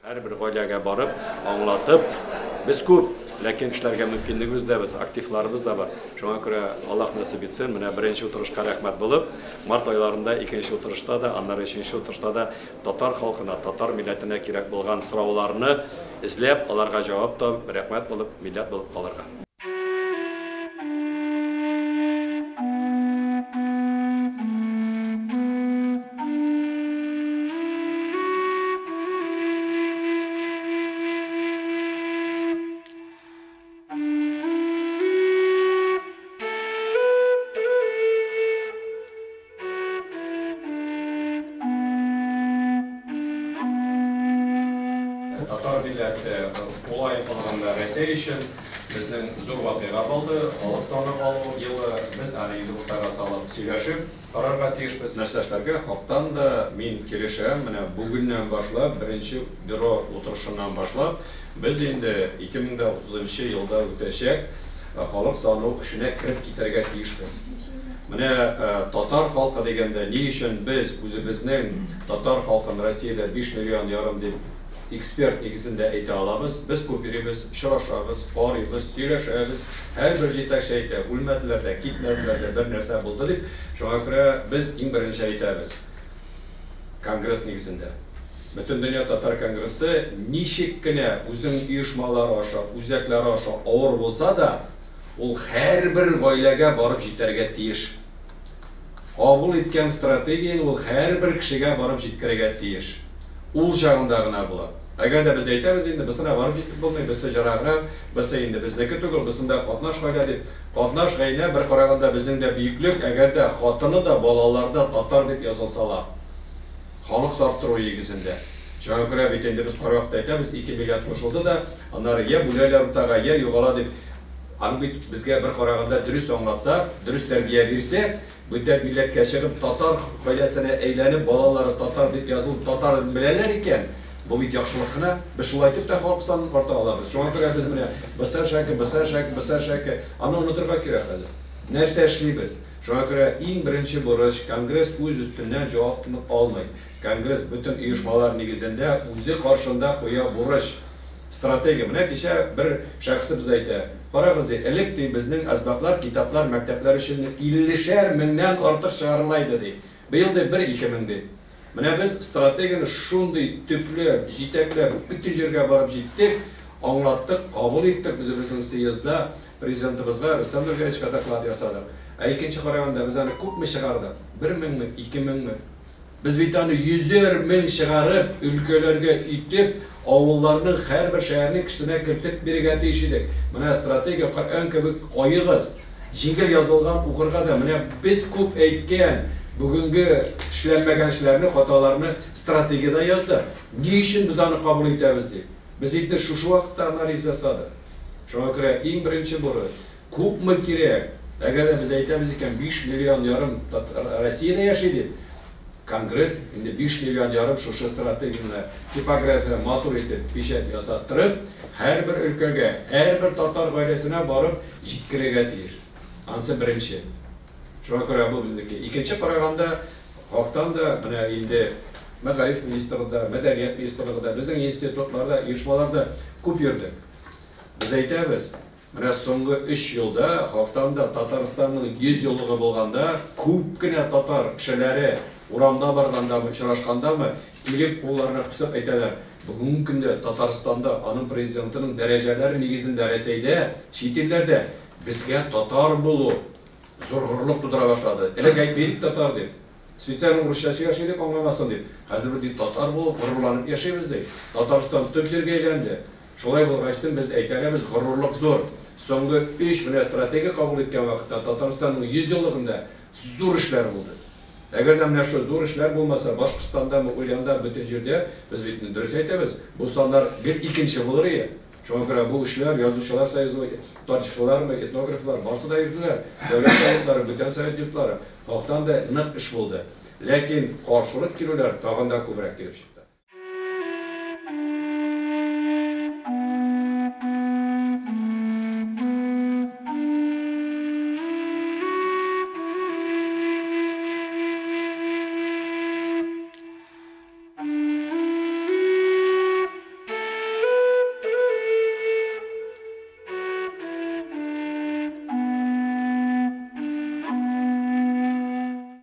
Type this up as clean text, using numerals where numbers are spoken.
Her bir гаиләгә барып, аңлатып, без күп, ләкин эшләргә мөмкинлегебез дә без, активларыбыз да бар. Шуңа күрә Аллаһ насыйп итсен, менә беренче утырышка рәхмәт булып, март айларында икенче утырышта да, аннары өченче утырышта да татар халкына, татар милләтенә кирәк булган сорауларны эзләп, аларга җавап табып, рәхмәт булып, милләт булып калырга. Татар милләте улай калганда Россия өчен безнең зур вакыйга булды. Халык саны алу елы без әле юлларга салып сөйләшеп карарга тиешбез. Нәрсә эшләргә хактан да мин килешәм. Менә бүгеннән башлап, беренче бюро утырышыннан башлап, без инде 2030 елда үтәчәк халык саны эшенә кирип китәргә тиешбез. Менә татар халкы дигәндә ни өчен без үзебезнең татар халкын Россиядә 5,5 миллион дип эксперт нигезендә әйтә алабыз. Без күп йөрибез, очрашабыз, карыйбыз, сөйләшәбез. Һәрбер җитәкче әйтә, үлмәделәр дә, китмәделәр дә, бер нәрсә булды дип. Шуңа күрә без иң беренче әйтәбез. Конгресс нигезендә. Бөтен дөнья татар конгрессы ничек кенә үзенең оешмалары аша, үзәкләре аша авыр булса да, ул һәрбер гаиләгә барып җитәргә тиеш. Кабул иткән стратегияне ул һәрбер кешегә барып җиткерергә тиеш. Ул чагында гына була. Әгәр дә без әйтәбез инде, безне барып җитеп булмый, без җараграк, без инде безнеке түгел, бездә катнаш гаилә дип. Катнаш гаилә бер караганда безнең дә бөеклек, әгәр дә хатыны да, балалары да татар дип язылсалар. Халык сарттыру нигезендә. Шуңа күрә бит инде без каракта әйтәбез, 2 миллион кушылды да, аннары я бүләләр утага, я югала дип. Аны бит безгә бер караганда дөрес аңлатса, дөрес тәрбия бирсә, бүтән милләткә чыгып татар гаиләсенә әйләнеп, балалары татар дип язылып, татар беләләр икән. Бу бит яхшылык кына. Без шулай итеп тә халык санын арта алабыз. Шуңа күрә без менә бысар-шәке, аны онытырга кирәк хәзер. Нәрсә эшлибез? Шуңа күрә иң беренче бурыч Конгресс үз өстеннән җавапны алмый. Конгресс бөтен оешмалар нигезендә үзе каршында куя бурыч. Стратегия. Менә кичә бер шәхес без әйтә. Карагыз ди, элек ди безнең әсбаплар, китаплар, мәктәпләр өчен 50,000 меңнән артык чыгарылмайды ди. Быел да 1-2 мең ди. Менә без стратегияны шундый төпләп, җитәкләп, бөтен җиргә барып җиттек, аңлаттык, кабул иттек безнең съездда президентыбызга Рөстәм Нургалиевичка доклад ясадык. Ә икенче караганда без аны күпме чыгардык? 1 меңме, 2 меңме? Без бит аны 100 мең чыгарып, өлкәләргә итеп, авылларның һәрбер шәһәрнең кешесенә кертеп бирергә тиеш идек. Менә стратегия Коръән кебек кайыгыз, җиңел язылган укырга да менә без күп әйткән бүгенге эшләнмәгән эшләрне, хаталарны стратегиядә язды. Ни өчен без аны кабул итәбез дип. Без инде шушы вакытта анализ ясадык. Шуңа күрә иң беренче бурыч күпме кирәк. Әгәр без әйтәбез икән 5,5 миллион Россиядә яши дип. Конгресс инде 5,5 миллион шушы стратегияны типография матур итеп печать ясаттырып, һәрбер өлкәгә, һәрбер татар гаиләсенә барып җиткерергә тиеш. Ансы беренче. Шуңа күрә бу безнеке. Икенче караганда хактан да менә инде Мәгариф министрлыгында, Мәдәният министрлыгында, безнең институтларда, оешмаларда күп йөрдек. Без әйтәбез, менә соңгы 3 елда хактан да Татарстанның 100 еллыгы булганда күп кенә татар кешеләре урамда баргандамы, очрашкандамы, килеп кулларына кысып әйтәләр. Бүгенге көндә Татарстанда аның президентының дәрәҗәләре нигезендә Россиядә, чит илләрдә безгә татар булу зур горурлык тудыра башлады. Элек әйтмәйдек татар дип. Специаль урысча сөйләшәдек аңламасын дип. Хәзер бу татар булып горурланып яшәйбез ди. Татарстан төп җиргә әйләнде. Шулай булгач без әйтәләбез, горурлык зур. Соңгы 3 менә стратегия кабул иткән вакытта Татарстанның 100 еллыгында зур эшләр булды. Әгәр дә менә шу зур эшләр булмаса, Башкортстанда, Уйланда, бөтен җирдә без бит дөрес әйтәбез. Бу саннар бер икенче булыр иде. Шуңа күрә бу эшләр язучылар союзы, тарихчылар, этнографлар барсы да йөрделәр. Дәүләт советлары, бөтен совет йортлары. Хактан да нык эш булды. Ләкин каршылык килүләр тагын да күбрәк килеп чыкты.